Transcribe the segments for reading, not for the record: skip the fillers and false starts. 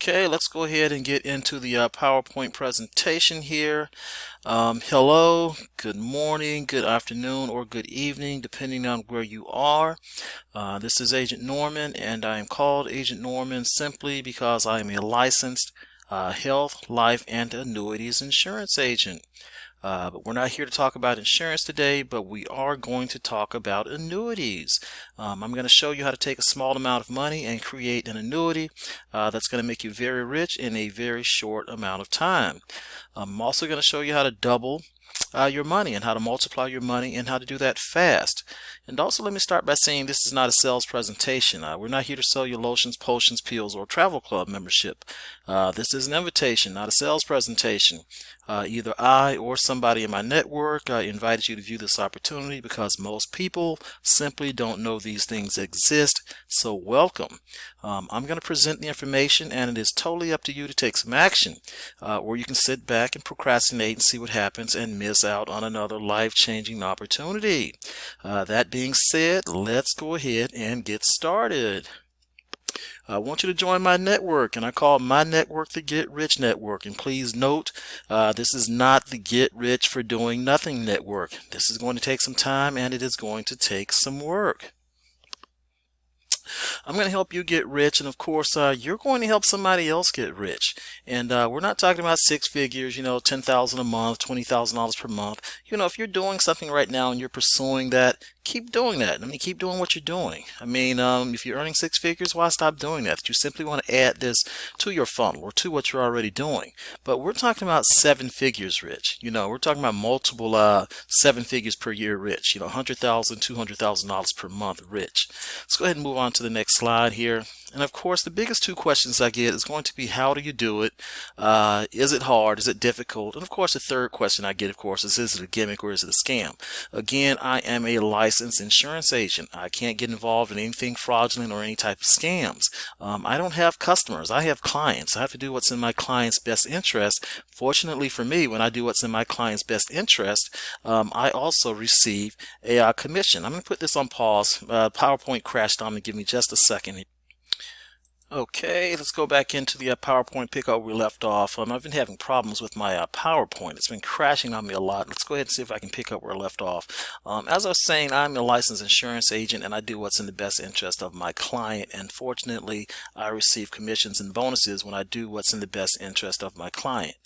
Okay, let's go ahead and get into the PowerPoint presentation here. Hello, good morning, good afternoon, or good evening, depending on where you are. This is Agent Norman, and I am called Agent Norman simply because I am a licensed health, life, and annuities insurance agent. But we're not here to talk about insurance today, but we are going to talk about annuities. I'm going to show you how to take a small amount of money and create an annuity that's going to make you very rich in a very short amount of time. I'm also going to show you how to double your money and how to multiply your money and how to do that fast. And also, let me start by saying this is not a sales presentation. We're not here to sell you lotions, potions, pills, or travel club membership. This is an invitation, not a sales presentation. Either I or somebody in my network invited you to view this opportunity because most people simply don't know these things exist. So welcome. I'm going to present the information, and it is totally up to you to take some action, or you can sit back and procrastinate and see what happens and miss out on another life-changing opportunity. That being said, let's go ahead and get started. I want you to join my network, and I call my network the Get Rich Network. And please note, this is not the Get Rich for Doing Nothing network. This is going to take some time, and it is going to take some work. I'm going to help you get rich, and of course, you're going to help somebody else get rich. And we're not talking about six figures, $10,000 a month, $20,000 per month. If you're doing something right now and you're pursuing that, keep doing that. Keep doing what you're doing. If you're earning six figures, why stop doing that? You simply want to add this to your funnel or to what you're already doing. But we're talking about seven figures rich. We're talking about multiple seven figures per year rich. $100,000, $200,000 per month rich. Let's go ahead and move on to the next slide here. And of course, the biggest two questions I get is going to be, how do you do it? Is it hard? Is it difficult? And of course, the third question I get, of course, is it a gimmick or is it a scam? Again, I am a licensed insurance agent. I can't get involved in anything fraudulent or any type of scams. I don't have customers. I have clients. I have to do what's in my client's best interest. Fortunately for me, when I do what's in my client's best interest, I also receive a commission. I'm going to put this on pause. PowerPoint crashed on me. Give me just a second. Okay, let's go back into the PowerPoint, pick up where we left off. I've been having problems with my PowerPoint. It's been crashing on me a lot. Let's go ahead and see if I can pick up where I left off. As I was saying, I'm a licensed insurance agent, and I do what's in the best interest of my client. And fortunately, I receive commissions and bonuses when I do what's in the best interest of my client.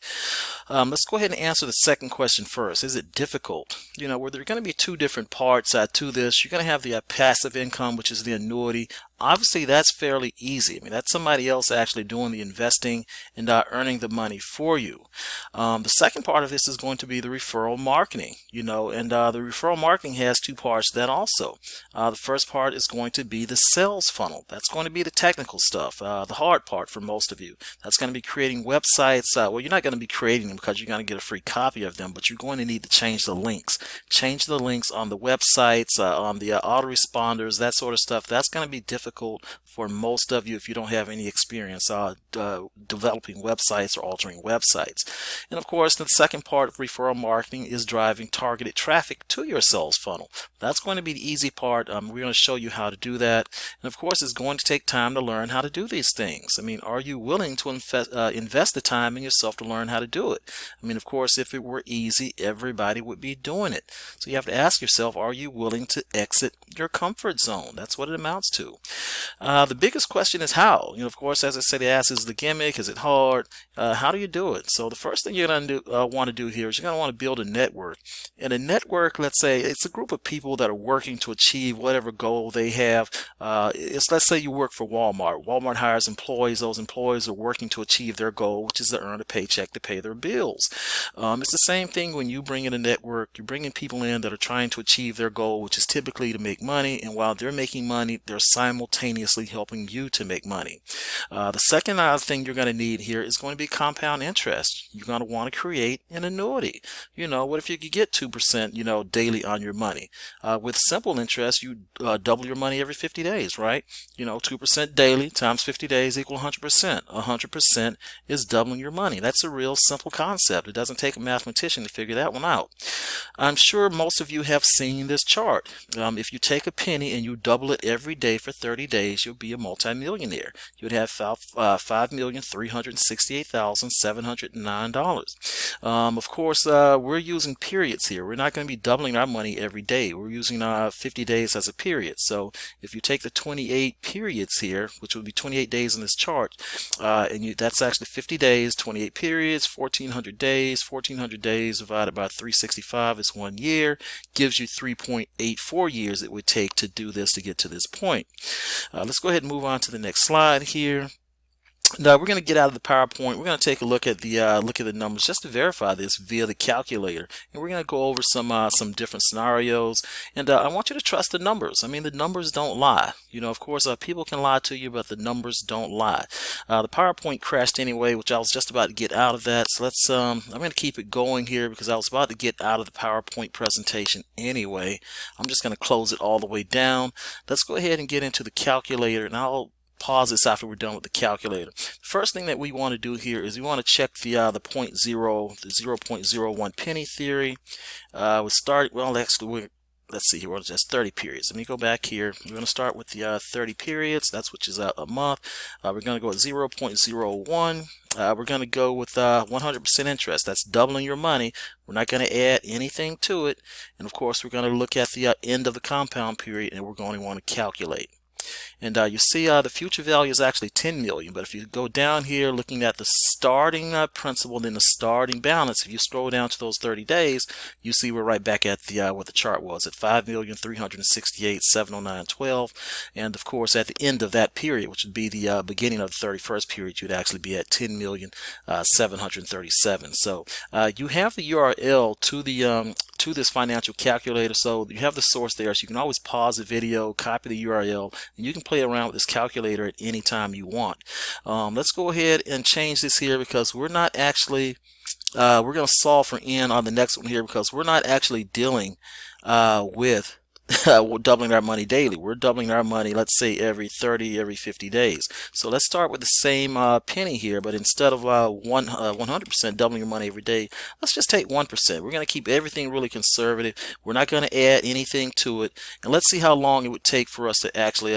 Let's go ahead and answer the second question first. Is it difficult? Where there are going to be two different parts to this. You're going to have the passive income, which is the annuity. Obviously, that's fairly easy. That's somebody else actually doing the investing and earning the money for you. The second part of this is going to be the referral marketing, and the referral marketing has two parts to that also. The first part is going to be the sales funnel. That's going to be the technical stuff, the hard part for most of you. That's going to be creating websites. Well, you're not going to be creating them because you're going to get a free copy of them, but you're going to need to change the links. Change the links on the websites, on the autoresponders, that sort of stuff. That's going to be difficult for most of you if you don't have any experience developing websites or altering websites. And of course, the second part of referral marketing is driving targeted traffic to your sales funnel. That's going to be the easy part. We're going to show you how to do that. And of course, it's going to take time to learn how to do these things. Are you willing to invest the time in yourself to learn how to do it? Of course, if it were easy, everybody would be doing it. So you have to ask yourself, are you willing to exit your comfort zone? That's what it amounts to. The biggest question is how. Of course, as I said, the ask is the gimmick. Is it hard? How do you do it? So the first thing you're going to want to do here is you're going to want to build a network. And a network, let's say, it's a group of people that are working to achieve whatever goal they have. Let's say you work for Walmart. Walmart hires employees. Those employees are working to achieve their goal, which is to earn a paycheck to pay their bills. It's the same thing when you bring in a network. You're bringing people in that are trying to achieve their goal, which is typically to make money. And while they're making money, they're simultaneously helping you to make money. The second thing you're going to need here is going to be compound interest. You're going to want to create an annuity. What if you could get 2%, daily on your money? With simple interest, you double your money every 50 days, right? 2% daily times 50 days equal 100%. 100% is doubling your money. That's a real simple concept. It doesn't take a mathematician to figure that one out. I'm sure most of you have seen this chart. If you take a penny and you double it every day for 30 30 days, you'll be a multimillionaire. You'd have $5,368,709. Of course, we're using periods here. We're not going to be doubling our money every day. We're using 50 days as a period. So if you take the 28 periods here, which would be 28 days in this chart, that's actually 50 days, 28 periods, 1400 days. 1400 days divided by 365 is 1 year. Gives you 3.84 years it would take to do this, to get to this point. Let's go ahead and move on to the next slide here. Now we're going to get out of the PowerPoint. We're going to take a look at the numbers just to verify this via the calculator, and we're going to go over some different scenarios. And I want you to trust the numbers. I mean, the numbers don't lie. You know, of course, people can lie to you, but the numbers don't lie. The PowerPoint crashed anyway, which I was just about to get out of that. So let's. I'm going to keep it going here because I was about to get out of the PowerPoint presentation anyway. I'm just going to close it all the way down. Let's go ahead and get into the calculator, and I'll pause this after we're done with the calculator. First thing that we want to do here is we want to check the 0.01 penny theory. Let's see here, let's just 30 periods. Let me go back here. We're going to start with the 30 periods. That's which is a month. We're going to go at 0.01. We're going to go with 100% interest. That's doubling your money. We're not going to add anything to it. And of course, we're going to look at the end of the compound period, and we're going to want to calculate. And you see the future value is actually 10 million, but if you go down here looking at the starting principal, then the starting balance, if you scroll down to those 30 days, you see we're right back at the what the chart was at 5,368,709.12. And of course, at the end of that period, which would be the beginning of the 31st period, you'd actually be at 10,737. So you have the URL to the to this financial calculator, so you have the source there, so you can always pause the video, copy the URL, and you can play around with this calculator at any time you want. Let's go ahead and change this here because we're not actually we're going to solve for n on the next one here because we're not actually dealing with we're doubling our money daily. We're doubling our money, let's say every 30, every 50 days. So let's start with the same penny here, but instead of 100% doubling your money every day, let's just take 1%. We're going to keep everything really conservative. We're not going to add anything to it, and let's see how long it would take for us to actually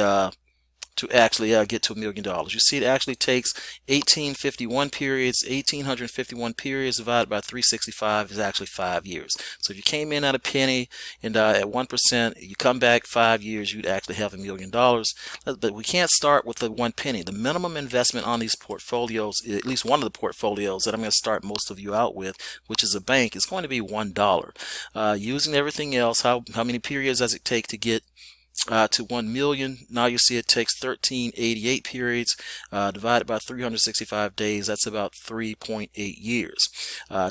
get to $1 million. You see, it actually takes 1851 periods. 1851 periods divided by 365 is actually 5 years. So if you came in at a penny and at 1%, you come back 5 years, you'd actually have $1 million. But we can't start with the 1 penny. The minimum investment on these portfolios, at least one of the portfolios that I'm going to start most of you out with, which is a bank, is going to be $1. Using everything else, how many periods does it take to get to 1 million? Now you see it takes 1388 periods divided by 365 days. That's about 3.8 years.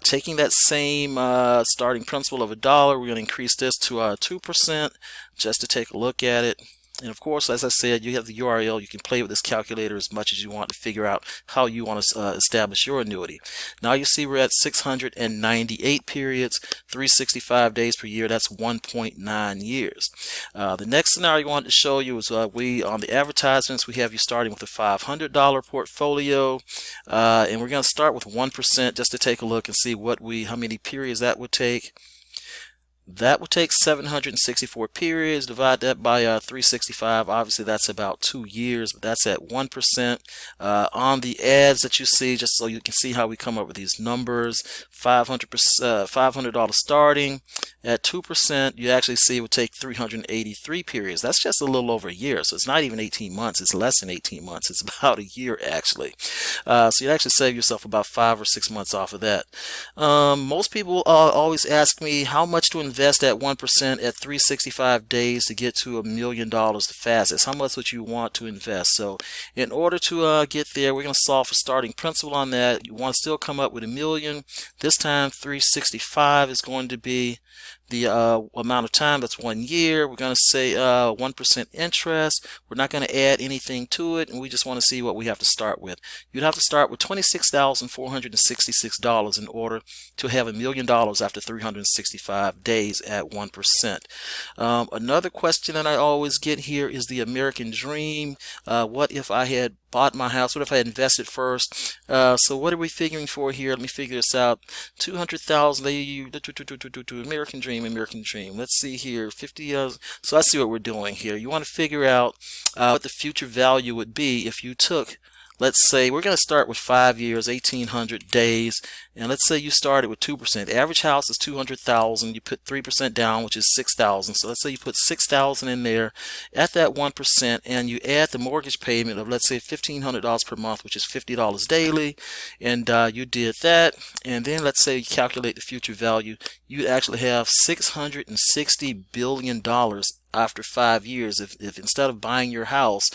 Taking that same starting principal of $1, we're going to increase this to 2% just to take a look at it. And of course, as I said, you have the URL. You can play with this calculator as much as you want to figure out how you want to establish your annuity. Now you see we're at 698 periods, 365 days per year. That's 1.9 years. The next scenario I wanted to show you is on the advertisements, we have you starting with a $500 portfolio. And we're going to start with 1% just to take a look and see how many periods that would take. That would take 764 periods. Divide that by 365. Obviously, that's about 2 years, but that's at 1%. On the ads that you see, just so you can see how we come up with these numbers, $500 starting. At 2%, you actually see it would take 383 periods. That's just a little over a year, so it's not even 18 months. It's less than 18 months. It's about a year, actually. So you'd actually save yourself about 5 or 6 months off of that. Most people always ask me how much to invest at 1% at 365 days to get to $1 million the fastest. How much would you want to invest? So in order to get there, we're going to solve for starting principal on that. You want to still come up with $1 million. This time 365 is going to be the amount of time. That's 1 year. We're going to say 1% interest. We're not going to add anything to it, and we just want to see what we have to start with. You'd have to start with $26,466 in order to have $1 million after 365 days at 1%. Another question that I always get here is the American dream. What if I had bought my house? What if I invested first? So what are we figuring for here? Let me figure this out. 200,000. American Dream, American Dream. Let's see here. 50. So I see what we're doing here. You want to figure out what the future value would be if you took, let's say, we're going to start with 5 years, 1,800 days, and let's say you started with 2%. The average house is 200,000. You put 3% down, which is 6,000. So let's say you put 6,000 in there at that 1%, and you add the mortgage payment of, let's say, $1,500 per month, which is $50 daily, and you did that, and then let's say you calculate the future value. You'd actually have $660 billion after 5 years if instead of buying your house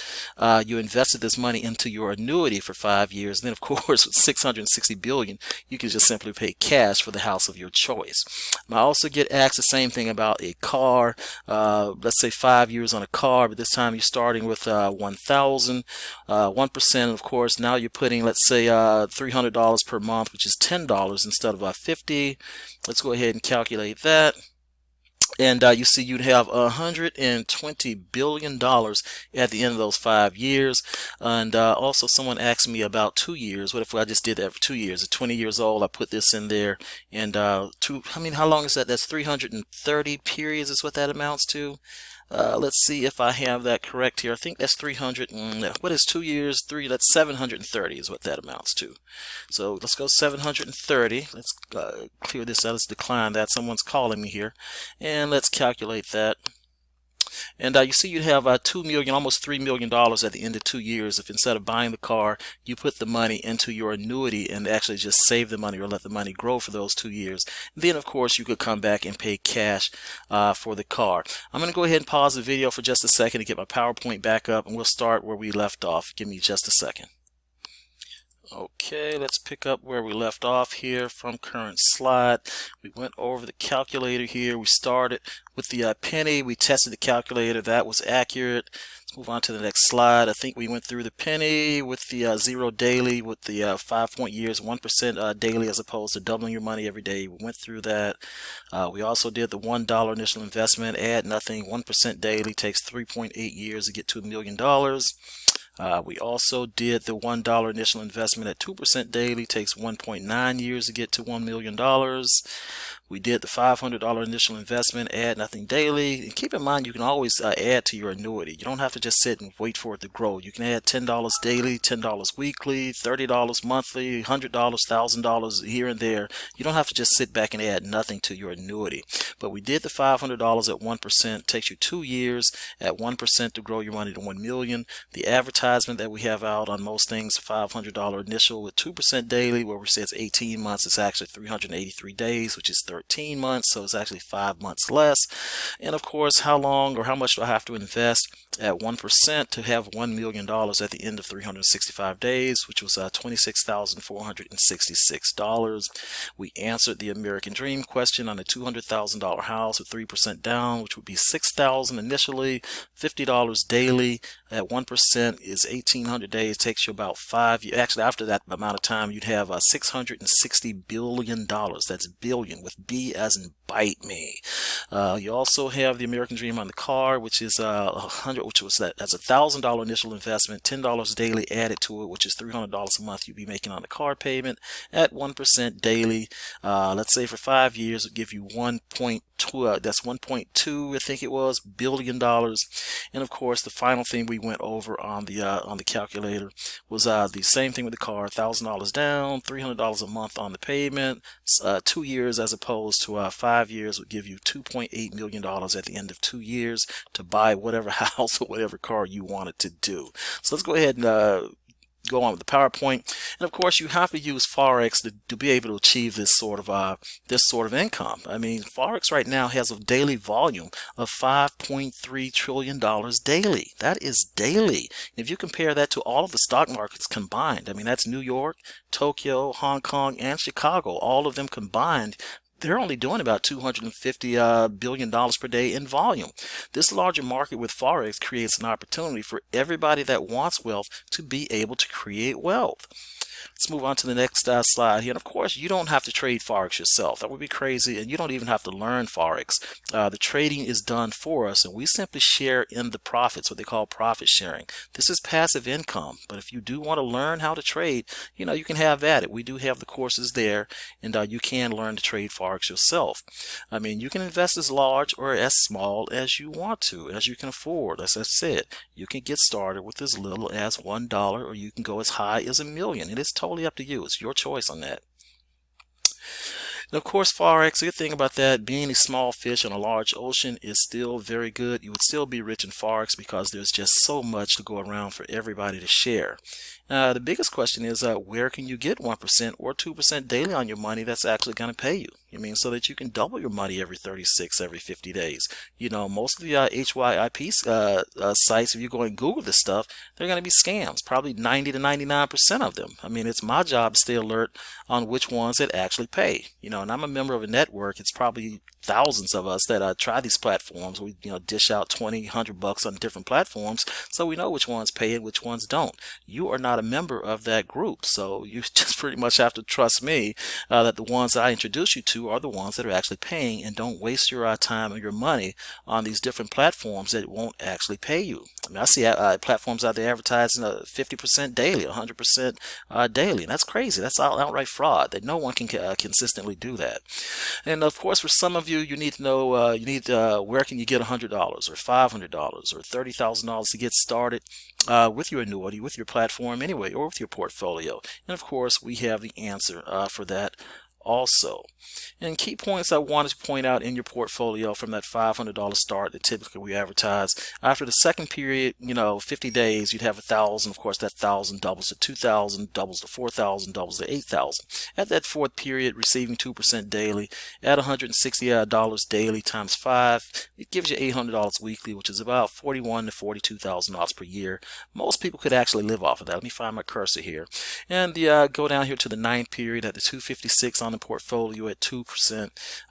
you invested this money into your annuity for 5 years. And then of course with 660 billion you can just simply pay cash for the house of your choice. I also get asked the same thing about a car. Let's say 5 years on a car, but this time you're starting with 1,000, 1%. Of course now you're putting, let's say, $300 per month, which is $10 instead of 50. Let's go ahead and calculate that. And you see you'd have $120 billion at the end of those 5 years. And also someone asked me about 2 years. What if I just did that for 2 years? At 20 years old, I put this in there. And how long is that? That's 330 periods is what that amounts to. Let's see if I have that correct here. I think that's 300. What is 2 years? That's 730 is what that amounts to. So let's go 730. Let's clear this out. Let's decline that. Someone's calling me here. And let's calculate that. And you see you'd have $2 million, almost $3 million at the end of 2 years if instead of buying the car, you put the money into your annuity and actually just save the money or let the money grow for those 2 years. And then, of course, you could come back and pay cash for the car. I'm going to go ahead and pause the video for just a second to get my PowerPoint back up, and we'll start where we left off. Give me just a second. Okay, let's pick up where we left off here from current slide. We went over the calculator here. We started with the penny. We tested the calculator. That was accurate. Let's move on to the next slide. I think we went through the penny with the 0 daily, with the 5-point years, 1% daily as opposed to doubling your money every day. We went through that. We also did the $1 initial investment, add nothing, 1% daily, takes 3.8 years to get to $1 million. We also did the $1 initial investment at 2% daily, takes 1.9 years to get to $1 million. We did the $500 initial investment, add nothing daily. And keep in mind, you can always add to your annuity. You don't have to just sit and wait for it to grow. You can add $10 daily, $10 weekly, $30 monthly, $100, $1,000 here and there. You don't have to just sit back and add nothing to your annuity. But we did the $500 at 1%. It takes you 2 years at 1% to grow your money to $1 million. The advertisement that we have out on most things, $500 initial with 2% daily, where we say it's 18 months, it's actually 383 days, which is 13 months, so it's actually 5 months less. And of course, how long or how much do I have to invest at 1% to have $1 million at the end of 365 days, which was $26,466. We answered the American Dream question on a $200,000 house with 3% down, which would be $6,000 initially, $50 daily at 1% is 1,800 days, takes you about 5 years. Actually, after that amount of time, you'd have $660 billion. That's billion with B as in bite me. You also have the American Dream on the car, which is that's $1,000 initial investment, $10 daily added to it, which is $300 a month you'd be making on the car payment at 1% daily. Let's say for 5 years, it'll give you 1.2. That's 1.2, I think it was, billion dollars. And of course, the final thing we went over on the calculator was the same thing with the car: $1,000 down, $300 a month on the payment. 2 years as opposed to 5 years would give you $2.8 million at the end of 2 years to buy whatever house or whatever car you wanted to do. So let's go ahead and go on with the PowerPoint. And of course, you have to use Forex to be able to achieve this sort of income. I mean, Forex right now has a daily volume of $5.3 trillion daily. That is daily. And if you compare that to all of the stock markets combined, I mean, that's New York, Tokyo, Hong Kong, and Chicago, all of them combined. They're only doing about $250 billion per day in volume. This larger market with Forex creates an opportunity for everybody that wants wealth to be able to create wealth. Let's move on to the next slide here. And of course, you don't have to trade Forex yourself. That would be crazy. And you don't even have to learn Forex. The trading is done for us, and we simply share in the profits, what they call profit sharing. This is passive income. But if you do want to learn how to trade, you can have at it. We do have the courses there, and you can learn to trade Forex yourself. I mean, you can invest as large or as small as you want to, as you can afford. As I said, you can get started with as little as $1, or you can go as high as $1 million. It is totally up to you. It's your choice on that. And of course, Forex, the good thing about that, being a small fish in a large ocean, is still very good. You would still be rich in Forex because there's just so much to go around for everybody to share. The biggest question is, where can you get 1% or 2% daily on your money that's actually going to pay you? So that you can double your money every 36, every 50 days. Most of the HYIP sites, if you go and Google this stuff, they're going to be scams, probably 90 to 99% of them. It's my job to stay alert on which ones that actually pay. And I'm a member of a network. It's probably thousands of us that try these platforms. We dish out $20, $100 on different platforms, so we know which ones pay and which ones don't. You are not a member of that group, so you just pretty much have to trust me that the ones that I introduce you to are the ones that are actually paying, and don't waste your time or your money on these different platforms that won't actually pay you. I see platforms out there advertising 50% daily, 100% daily, and that's crazy. That's outright fraud. That no one can consistently do that. And of course, for some of you, you need to know where can you get $100 or $500 or $30,000 to get started with your annuity, with your platform anyway, or with your portfolio. And of course, we have the answer for that also. And key points I wanted to point out in your portfolio from that $500 start that typically we advertise. After the second period, 50 days, you'd have 1,000. Of course, that 1,000 doubles to 2,000, doubles to 4,000, doubles to 8,000. At that fourth period, receiving 2% daily, at $160 daily times 5, it gives you $800 weekly, which is about $41,000 to $42,000 per year. Most people could actually live off of that. Let me find my cursor here. And go down here to the ninth period at the 256 on the portfolio at 2%.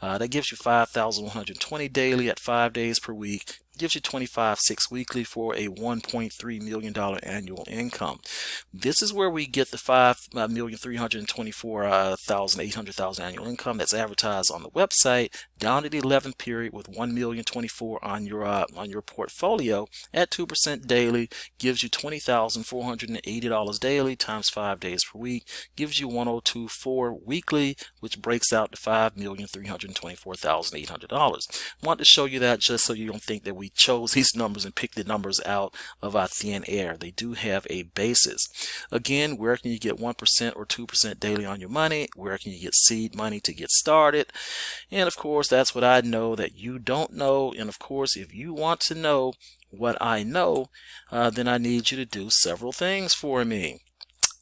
That gives you $5,120 daily at 5 days per week. Gives you $25,600 weekly for a $1.3 million annual income. This is where we get the $5,324,800 annual income that's advertised on the website, down to the 11th period with $1,024,000 on your portfolio at 2% daily. Gives you $20,480 daily times 5 days per week. Gives you $1,024,000 weekly, which breaks out to $5,324,800. Want to show you that just so you don't think that we chose these numbers and picked the numbers out of our thin air. They do have a basis. Again, where can you get 1% or 2% daily on your money? Where can you get seed money to get started? And of course, that's what I know that you don't know. And of course, if you want to know what I know, then I need you to do several things for me.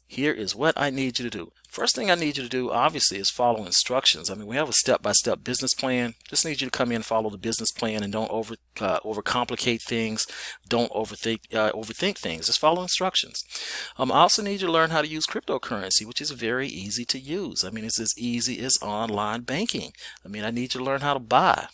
Here is what I need you to do. First thing I need you to do, obviously, is follow instructions. We have a step-by-step business plan. Just need you to come in and follow the business plan, and don't overcomplicate things. Don't overthink things. Just follow instructions. I also need you to learn how to use cryptocurrency, which is very easy to use. It's as easy as online banking. I need you to learn how to buy,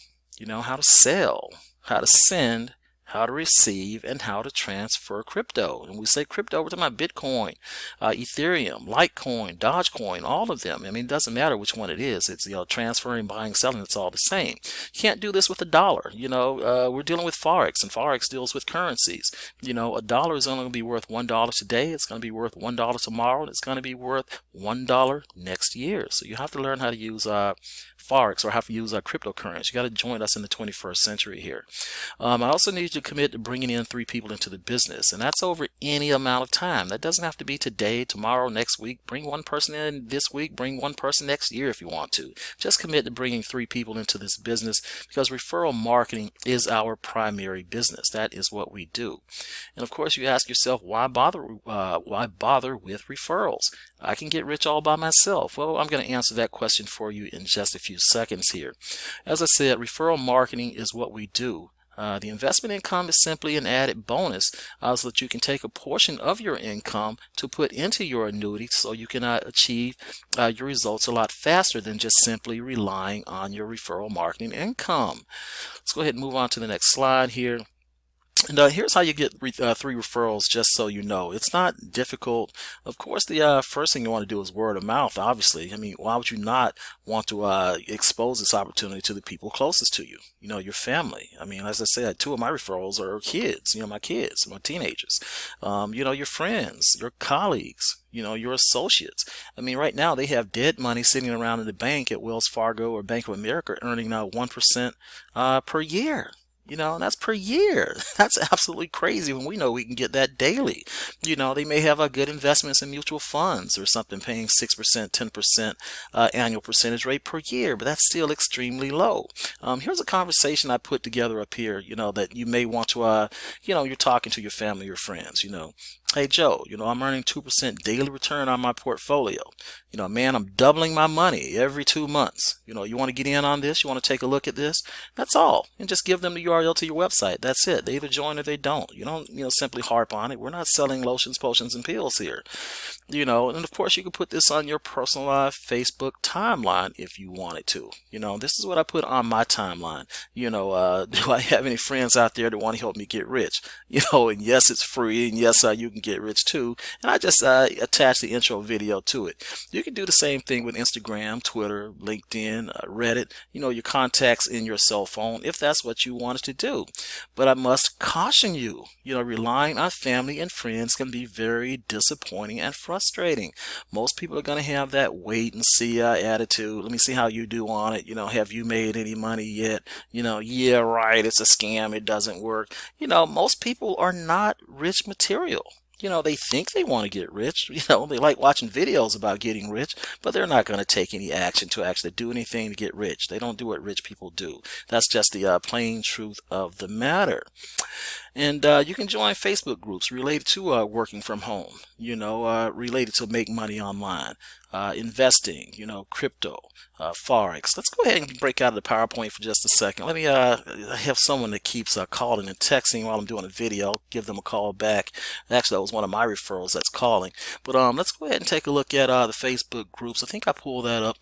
how to sell, how to send, how to receive, and how to transfer crypto. And we say crypto, we're talking about Bitcoin, Ethereum, Litecoin, Dogecoin, all of them. It doesn't matter which one it is. It's transferring, buying, selling. It's all the same. You can't do this with a dollar. We're dealing with Forex, and Forex deals with currencies. A dollar is only going to be worth $1 today. It's going to be worth $1 tomorrow, and it's going to be worth $1 next year. So you have to learn how to use Forex, or how to use cryptocurrency. You got to join us in the 21st century here. I also need you to commit to bringing in 3 people into the business, and that's over any amount of time. That doesn't have to be today, tomorrow, next week. Bring one person in this week, bring one person next year if you want to. Just commit to bringing 3 people into this business, because referral marketing is our primary business. That is what we do. And of course, you ask yourself, why bother with referrals? I can get rich all by myself. Well, I'm going to answer that question for you in just a few seconds here. As I said, referral marketing is what we do. The investment income is simply an added bonus so that you can take a portion of your income to put into your annuity, so you can achieve your results a lot faster than just simply relying on your referral marketing income. Let's go ahead and move on to the next slide here. And here's how you get 3 referrals, just so you know. It's not difficult. Of course, the first thing you want to do is word of mouth, obviously. I mean, why would you not want to expose this opportunity to the people closest to you? You know, your family. I mean, as I said, 2 of my referrals are kids, you know, my kids, my teenagers. You know, your friends, your colleagues, you know, your associates. I mean, right now they have dead money sitting around in the bank at Wells Fargo or Bank of America earning 1% per year. You know, and that's per year. That's absolutely crazy when we know we can get that daily. You know, they may have good investments in mutual funds or something paying 6%, 10% annual percentage rate per year, but that's still extremely low. Here's a conversation I put together up here, you know, that you may want to, you know, you're talking to your family, your friends, you know. Hey Joe, you know, I'm earning 2% daily return on my portfolio. You know, man, I'm doubling my money every 2 months. You know, you want to get in on this? You want to take a look at this? That's all. And just give them the URL to your website. That's it. They either join or they don't. You don't, you know, simply harp on it. We're not selling lotions, potions, and pills here. You know, and of course you can put this on your personalized Facebook timeline if you wanted to. You know, this is what I put on my timeline. You know, do I have any friends out there that want to help me get rich? You know, and yes, it's free, and yes, you can get rich too. And I just attach the intro video to it. You can do the same thing with Instagram, Twitter, LinkedIn, Reddit, you know, your contacts in your cell phone, if that's what you wanted to do. But I must caution you, you know, relying on family and friends can be very disappointing and frustrating. Most people are going to have that wait and see attitude. Let me see how you do on it. You know, have you made any money yet? You know, yeah, right, it's a scam, it doesn't work. You know, most people are not rich material. You know, they think they want to get rich. You know, they like watching videos about getting rich, but they're not going to take any action to actually do anything to get rich. They don't do what rich people do. That's just the plain truth of the matter. And you can join Facebook groups related to working from home, you know, related to make money online, investing, you know, crypto, Forex. Let's go ahead and break out of the PowerPoint for just a second. Let me I have someone that keeps calling and texting while I'm doing a video. Give them a call back. Actually, that was one of my referrals that's calling. But let's go ahead and take a look at the Facebook groups. I think I pulled that up.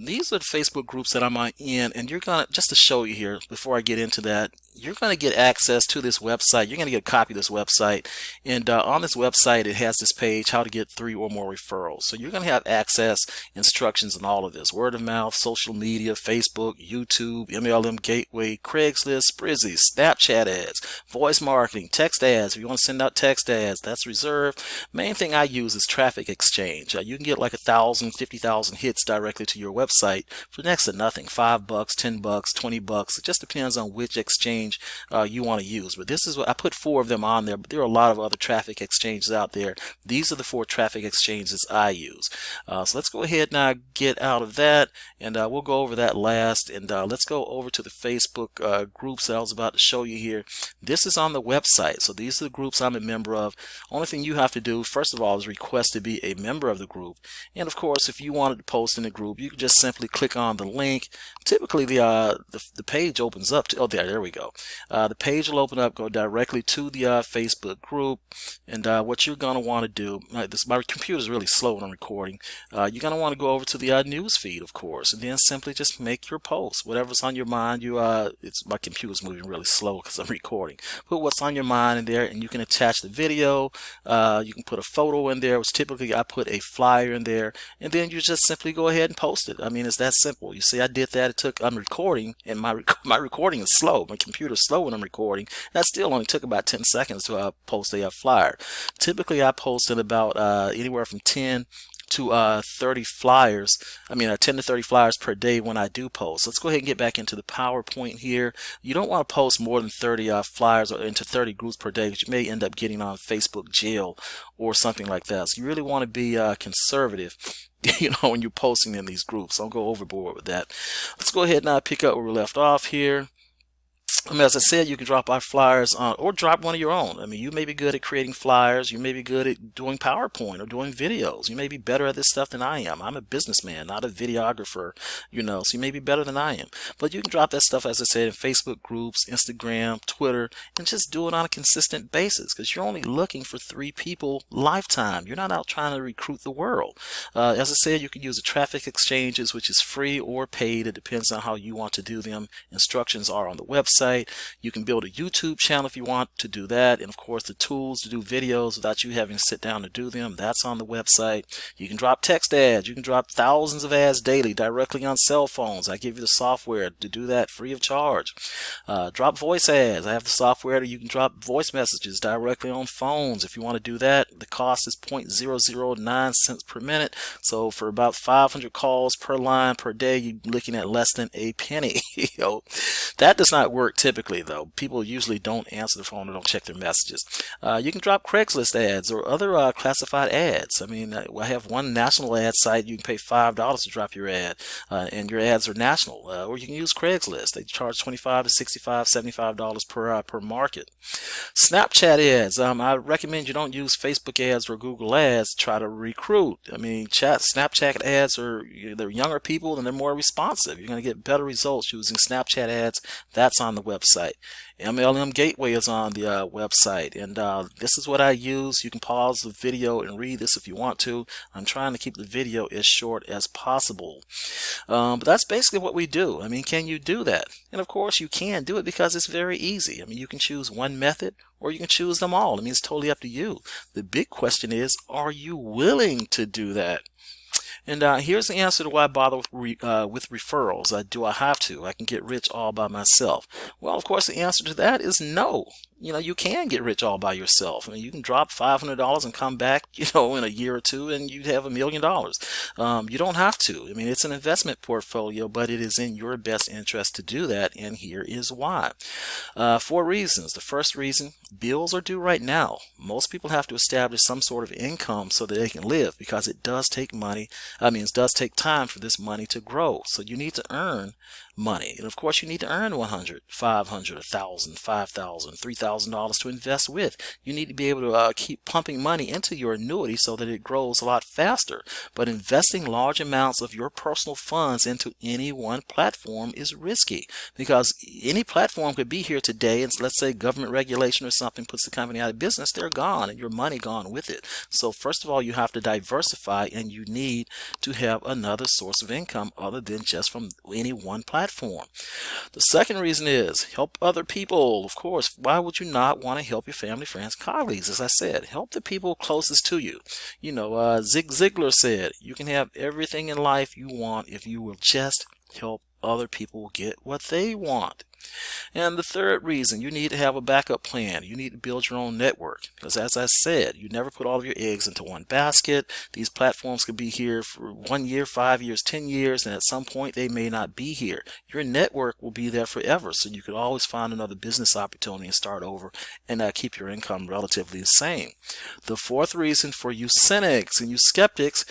These are the Facebook groups that I'm in, and you're going to, just to show you here, before I get into that, you're going to get access to this website. You're going to get a copy of this website, and on this website it has this page, how to get 3 or more referrals. So you're going to have access, instructions, and all of this: word of mouth, social media, Facebook, YouTube, MLM Gateway, Craigslist, Sprizzy, Snapchat ads, voice marketing, text ads. If you want to send out text ads, that's reserved. Main thing I use is Traffic Exchange. You can get like 1,000, 50,000 hits directly to your website for next to nothing. $5, $10, $20. It just depends on which exchange you want to use. But this is what I put 4 of them on there, but there are a lot of other traffic exchanges out there. These are the 4 traffic exchanges I use. So let's go ahead now, get out of that, and we'll go over that last. And let's go over to the Facebook groups that I was about to show you here. This is on the website. So these are the groups I'm a member of. Only thing you have to do, first of all, is request to be a member of the group. And of course, if you wanted to post in the group, you can just simply click on the link. Typically, the page opens up to, oh, there we go. The page will open up, go directly to the Facebook group, and what you're going to want to do, my computer is really slow when I'm recording, you're going to want to go over to the news feed, of course, and then simply just make your post. Whatever's on your mind, my computer's moving really slow because I'm recording. Put what's on your mind in there, and you can attach the video, you can put a photo in there, which typically I put a flyer in there, and then you just simply go ahead and post it. I mean, it's that simple. You see, I did that. I'm recording, and my recording is slow. My computer's slow when I'm recording. That still only took about 10 seconds to post a flyer. Typically, I post in about anywhere from 10 to 30 flyers. 10 to 30 flyers per day when I do post. Let's go ahead and get back into the PowerPoint here. You don't want to post more than 30 flyers or into 30 groups per day, because you may end up getting on Facebook jail or something like that. So you really want to be conservative, you know, when you're posting in these groups. Don't go overboard with that. Let's go ahead now, pick up where we left off here. As I said, you can drop our flyers on, or drop one of your own. You may be good at creating flyers. You may be good at doing PowerPoint or doing videos. You may be better at this stuff than I am. I'm a businessman, not a videographer, you know, so you may be better than I am. But you can drop that stuff, as I said, in Facebook groups, Instagram, Twitter, and just do it on a consistent basis, because you're only looking for 3 people lifetime. You're not out trying to recruit the world. As I said, you can use the traffic exchanges, which is free or paid. It depends on how you want to do them. Instructions are on the website. website. You can build a YouTube channel if you want to do that. And of course, the tools to do videos without you having to sit down to do them, that's on the website. You can drop text ads. You can drop thousands of ads daily directly on cell phones. I give you the software to do that free of charge. Drop voice ads. I have the software that you can drop voice messages directly on phones. If you want to do that, the cost is 0.009 cents per minute. So for about 500 calls per line per day, you're looking at less than a penny. That does not work typically, though. People usually don't answer the phone or don't check their messages. You can drop Craigslist ads or other classified ads. I mean, I have one national ad site. You can pay $5 to drop your ad, and your ads are national. Or you can use Craigslist. They charge $25 to $65, $75 per market. Snapchat ads. I recommend you don't use Facebook ads or Google ads to try to recruit. I mean, Snapchat ads they're younger people and they're more responsive. You're going to get better results using Snapchat ads. That's on the website. MLM Gateway is on the website, and this is what I use. You can pause the video and read this if you want to. I'm trying to keep the video as short as possible. But that's basically what we do. I mean, can you do that? And of course you can do it because it's very easy. I mean, you can choose one method or you can choose them all. I mean, it's totally up to you. The big question is, are you willing to do that? And here's the answer to why I bother with referrals. Do I have to? I can get rich all by myself. Well, of course, the answer to that is no. You can get rich all by yourself. I mean, you can drop $500 and come back, in a year or two, and you'd have $1 million. You don't have to. I mean, it's an investment portfolio, but it is in your best interest to do that, and here is why. 4 reasons. The first reason, bills are due right now. Most people have to establish some sort of income so that they can live, because it does take money. It does take time for this money to grow. So you need to earn money. And of course, you need to earn $100, $500, $1,000, $5,000, $3,000 to invest with. You need to be able to keep pumping money into your annuity so that it grows a lot faster. But investing large amounts of your personal funds into any one platform is risky, because any platform could be here today, and let's say government regulation or something puts the company out of business, they're gone and your money gone with it. So first of all, you have to diversify, and you need to have another source of income other than just from any one platform. The second reason is help other people. Of course, why would you not want to help your family, friends, colleagues? As I said, help the people closest to you. Zig Ziglar said, you can have everything in life you want if you will just help other people get what they want. And the third reason, you need to have a backup plan. You need to build your own network, because as I said, you never put all of your eggs into one basket. These platforms could be here for 1 year, 5 years, 10 years, and at some point they may not be here. Your network will be there forever, so you could always find another business opportunity and start over and keep your income relatively the same. The fourth reason, for you cynics and you skeptics,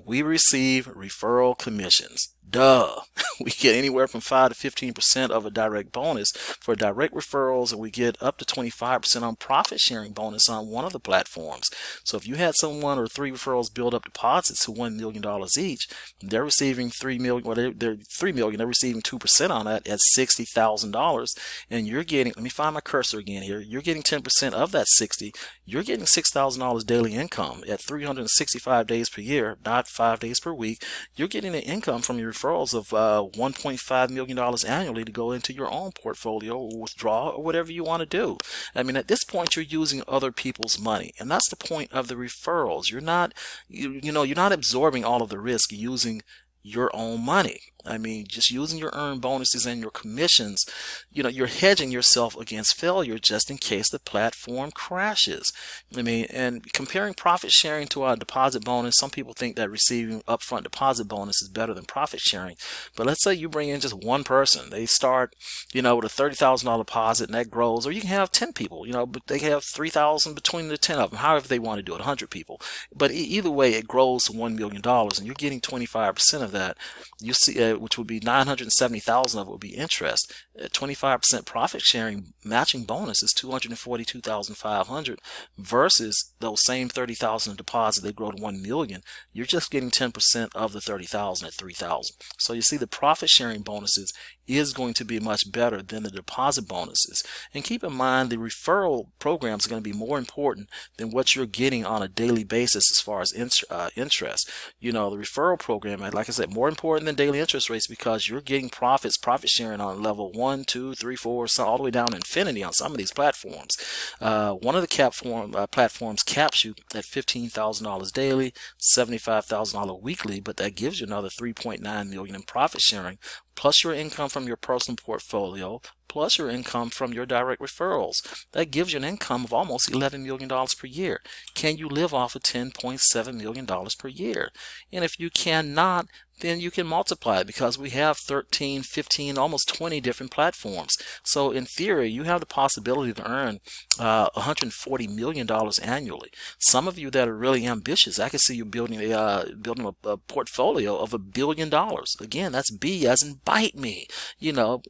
we receive referral commissions. Duh. We get anywhere from 5 to 15% of a direct bonus for direct referrals, and we get up to 25% on profit sharing bonus on one of the platforms. So if you had someone or 3 referrals build up deposits to $1 million each, they're receiving $3 million. Well, they're $3 million. They're receiving 2% on that at $60,000, and you're getting. Let me find my cursor again here. You're getting 10% of that 60. You're getting $6,000 daily income at 365 days per year, not 5 days per week. You're getting an income from your referrals of $1.5 million annually to go into your own portfolio or withdraw or whatever you want to do. I mean, at this point, you're using other people's money, and that's the point of the referrals. You're not, you're not absorbing all of the risk using your own money. I mean, just using your earned bonuses and your commissions, you're hedging yourself against failure just in case the platform crashes. I mean, and comparing profit sharing to a deposit bonus, some people think that receiving upfront deposit bonus is better than profit sharing. But let's say you bring in just one person. They start, with a $30,000 deposit, and that grows. Or you can have 10 people, but they have $3,000 between the 10 of them, however they want to do it, 100 people. But either way, it grows to $1 million, and you're getting 25% of that. You see, which would be $970,000 of it would be interest. At 25% profit sharing matching bonus is $242,500 versus those same $30,000 deposit, they grow to $1 million. You're just getting 10% of the $30,000 at $3,000. So you see, the profit sharing bonuses is going to be much better than the deposit bonuses. And keep in mind, the referral programs are going to be more important than what you're getting on a daily basis as far as interest. The referral program, like I said, more important than daily interest rates, because you're getting profit sharing on level 1 1, 2, 3, 4, so all the way down to infinity on some of these platforms. One of the platforms caps you at $15,000 daily, $75,000 weekly, but that gives you another $3.9 million in profit sharing, plus your income from your personal portfolio, plus your income from your direct referrals. That gives you an income of almost $11 million per year. Can you live off of $10.7 million per year? And if you cannot, then you can multiply it, because we have 13, 15, almost 20 different platforms. So in theory, you have the possibility to earn $140 million annually. Some of you that are really ambitious, I can see you building a portfolio of $1 billion. Again, that's B as in bite me. You know,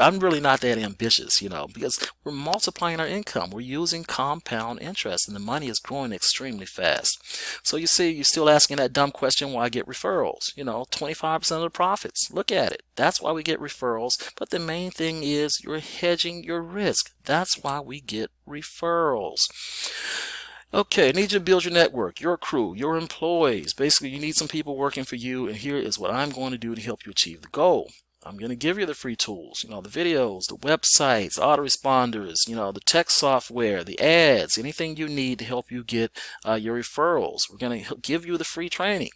I'm really not that ambitious, you know, because we're multiplying our income. We're using compound interest, and the money is growing extremely fast. So you see, you're still asking that dumb question, why get referrals? You know, 25% of the profits. Look at it. That's why we get referrals. But the main thing is you're hedging your risk. That's why we get referrals. Okay, I need you to build your network, your crew, your employees. Basically, you need some people working for you, and here is what I'm going to do to help you achieve the goal. I'm going to give you the free tools, you know, the videos, the websites, autoresponders, you know, the text software, the ads, anything you need to help you get your referrals. We're going to give you the free training.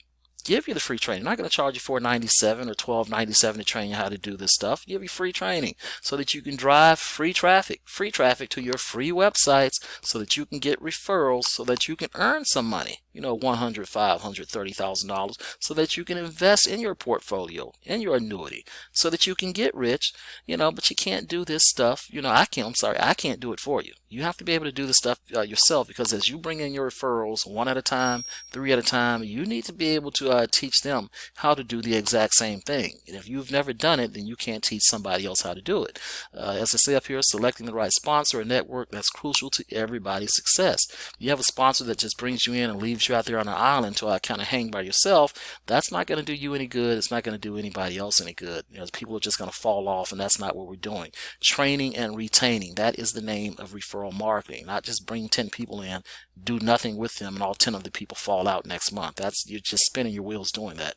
Give you the free training. I'm not going to charge you $4.97 or $12.97 to train you how to do this stuff. Give you free training so that you can drive free traffic to your free websites, so that you can get referrals, so that you can earn some money, you know, $100,000, $500,000, $30,000, so that you can invest in your portfolio, in your annuity, so that you can get rich, you know. But you can't do this stuff, you know, I can't do it for you. You have to be able to do this stuff yourself, because as you bring in your referrals one at a time, 3 at a time, you need to be able to teach them how to do the exact same thing. And if you've never done it, then you can't teach somebody else how to do it. As I say up here, selecting the right sponsor or network, that's crucial to everybody's success. You have a sponsor that just brings you in and leaves you out there on an island to kind of hang by yourself. That's not going to do you any good. It's not going to do anybody else any good. You know, people are just going to fall off, and that's not what we're doing. Training and retaining, that is the name of referral marketing. Not just bring 10 people in, do nothing with them, and all 10 of the people fall out next month. You're just spinning your wheels doing that.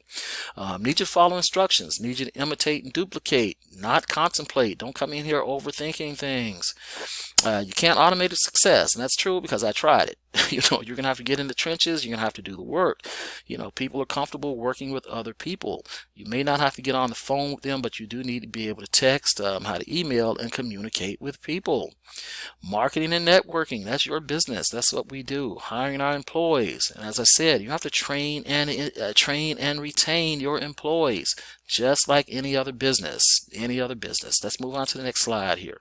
Need you to follow instructions. Need you to imitate and duplicate, not contemplate. Don't come in here overthinking things. You can't automate a success, and that's true because I tried it. You know, you're gonna have to get in the trenches. You're gonna have to do the work. You know, people are comfortable working with other people. You may not have to get on the phone with them, but you do need to be able to text, how to email and communicate with people. Marketing and networking, that's your business. That's what we do. Hiring our employees, and as I said, you have to train and retain your employees, just like any other business. Let's move on to the next slide here.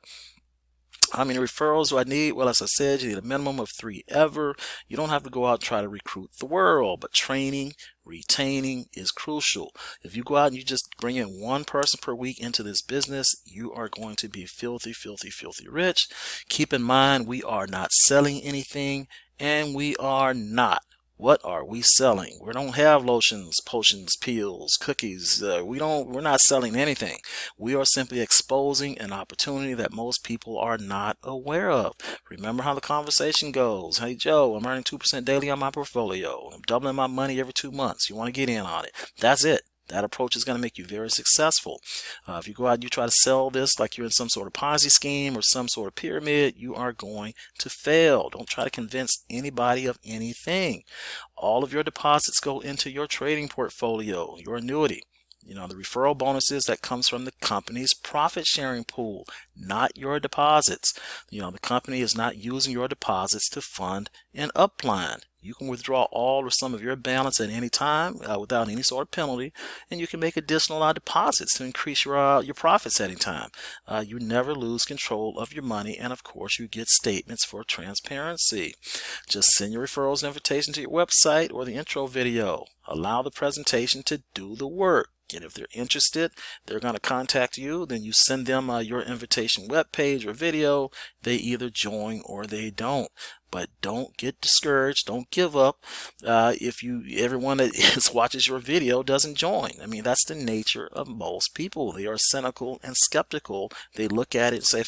How many referrals do I need? Well, as I said, you need a minimum of 3 ever. You don't have to go out and try to recruit the world, but training, retaining is crucial. If you go out and you just bring in 1 person per week into this business, you are going to be filthy rich. Keep in mind, we are not selling anything, and we are not. What are we selling? We don't have lotions, potions, pills, cookies. We're not selling anything. We are simply exposing an opportunity that most people are not aware of. Remember how the conversation goes. Hey Joe, I'm earning 2% daily on my portfolio. I'm doubling my money every 2 months. You want to get in on it. That's it. That approach is going to make you very successful. If you go out and you try to sell this like you're in some sort of Ponzi scheme or some sort of pyramid, you are going to fail. Don't try to convince anybody of anything. All of your deposits go into your trading portfolio, your annuity. You know, the referral bonuses that comes from the company's profit sharing pool, not your deposits. You know, the company is not using your deposits to fund an upline. You can withdraw all or some of your balance at any time without any sort of penalty, and you can make additional deposits to increase your profits at any time. You never lose control of your money, and of course you get statements for transparency. Just send your referrals and invitation to your website or the intro video. Allow the presentation to do the work. And if they're interested, they're going to contact you. Then you send them your invitation web page or video. They either join or they don't. But don't get discouraged. Don't give up. If everyone that watches your video doesn't join. I mean, that's the nature of most people. They are cynical and skeptical. They look at it and say,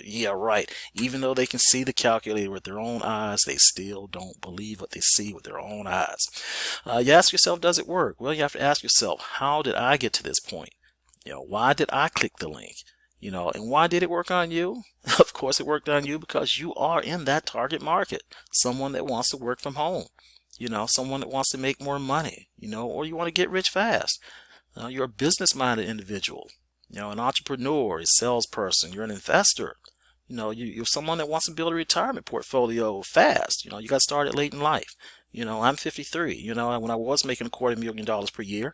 yeah, right. Even though they can see the calculator with their own eyes, they still don't believe what they see with their own eyes. You ask yourself, does it work? Well, you have to ask yourself, how did I get to this point? Why did I click the link? And why did it work on you? Of course, it worked on you because you are in that target market. Someone that wants to work from home, someone that wants to make more money, or you want to get rich fast. You're a business-minded individual, an entrepreneur, a salesperson, you're an investor. You're someone that wants to build a retirement portfolio fast. You got started late in life. I'm 53. When I was making $250,000 per year,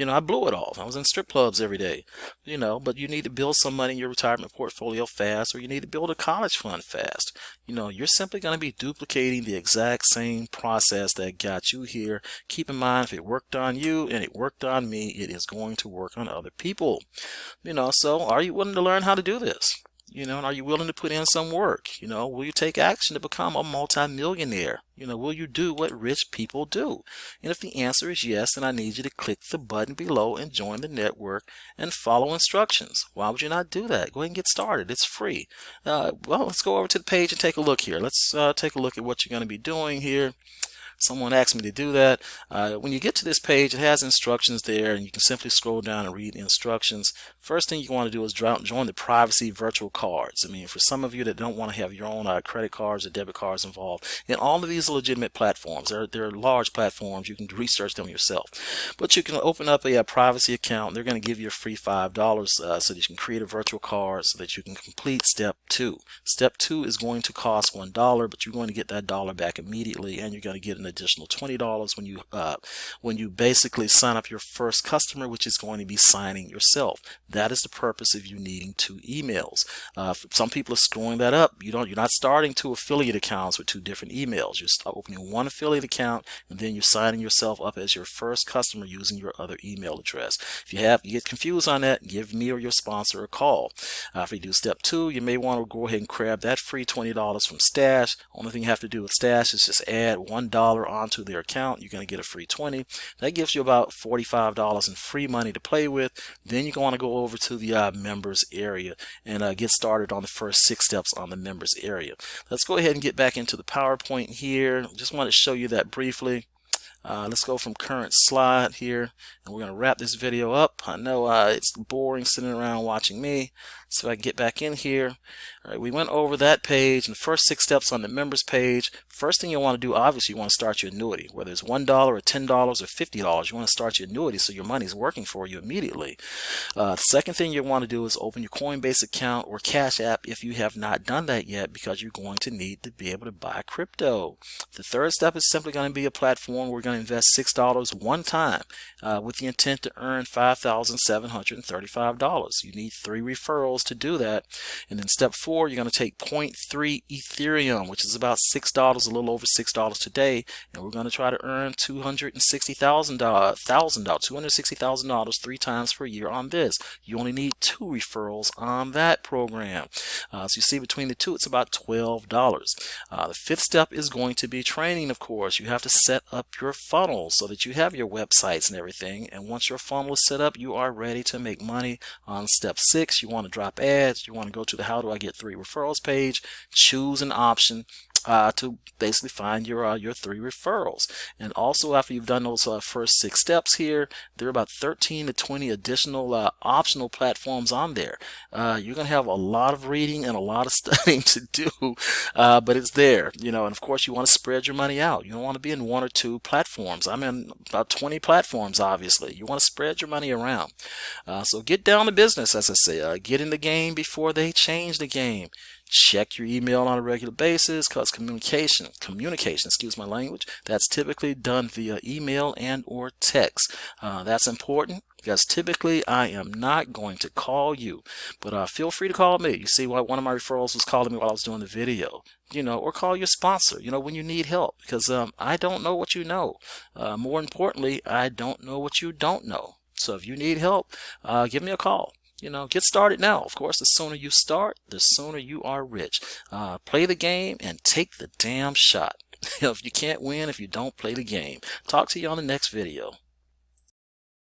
I blew it off. I was in strip clubs every day. But you need to build some money in your retirement portfolio fast, or you need to build a college fund fast. You're simply going to be duplicating the exact same process that got you here. Keep in mind, if it worked on you and it worked on me, it is going to work on other people. So are you willing to learn how to do this? And are you willing to put in some work? Will you take action to become a multimillionaire? Will you do what rich people do? And if the answer is yes, then I need you to click the button below and join the network and follow instructions. Why would you not do that? Go ahead and get started. It's free. Well, let's go over to the page and take a look here. Let's take a look at what you're going to be doing here. Someone asked me to do that. When you get to this page, it has instructions there, and you can simply scroll down and read the instructions. First thing you want to do is join the privacy virtual cards. For some of you that don't want to have your own credit cards or debit cards involved, and all of these are legitimate platforms. They're large platforms. You can research them yourself. But you can open up a privacy account. They're going to give you a free $5 so that you can create a virtual card so that you can complete step 2. Step 2 is going to cost $1, but you're going to get that dollar back immediately, and you're going to get an additional $20 when you basically sign up your first customer, which is going to be signing yourself. That is the purpose of you needing 2 emails. Some people are screwing that up. You're not starting 2 affiliate accounts with 2 different emails. You're opening one affiliate account, and then you're signing yourself up as your first customer using your other email address. If you get confused on that, give me or your sponsor a call. If you do step 2, you may want to go ahead and grab that free $20 from Stash. Only thing you have to do with Stash is just add $1 onto their account. You're going to get a free $20. That gives you about $45 in free money to play with. Then you're going to go over to the members area and get started on the first 6 steps on the members area. Let's go ahead and get back into the PowerPoint here. Just want to show you that briefly. Let's go from current slide here, and we're going to wrap this video up. I know it's boring sitting around watching me, so I can get back in here. All right, we went over that page and the first 6 steps on the members page. First thing you want to do, obviously, you want to start your annuity, whether it's $1 or $10 or $50. You want to start your annuity so your money is working for you immediately. The second thing you want to do is open your Coinbase account or Cash App if you have not done that yet, because you're going to need to be able to buy crypto. The third step is simply going to be a platform we're going to invest $6 one time with the intent to earn $5,735. You need 3 referrals to do that. And then step 4, you're going to take 0.3 Ethereum, which is about $6, a little over $6 today, and we're going to try to earn $260,000 3 times per year on this. You only need 2 referrals on that program. So you see, between the 2, it's about $12. The 5th step is going to be training, of course. You have to set up your funnel so that you have your websites and everything, and once your funnel is set up, you are ready to make money. On step 6, you want to drop ads. You want to go to the how do I get 3 referrals page, choose an option to basically find your 3 referrals. And also, after you've done those first 6 steps here, there are about 13 to 20 additional optional platforms on there. You're going to have a lot of reading and a lot of studying to do, but it's there, and of course you want to spread your money out. You don't want to be in 1 or 2 platforms. I'm in about 20 platforms, obviously. You want to spread your money around. So get down to business, as I say. Get in the game before they change the game. Check your email on a regular basis, because communication, excuse my language, that's typically done via email and or text. That's important, because typically I am not going to call you, but feel free to call me. You see, one of my referrals was calling me while I was doing the video, or call your sponsor, when you need help, because I don't know what you know. More importantly, I don't know what you don't know. So if you need help, give me a call. Get started now. Of course, the sooner you start, the sooner you are rich. Play the game and take the damn shot. If you can't win if you don't play the game. Talk to you on the next video.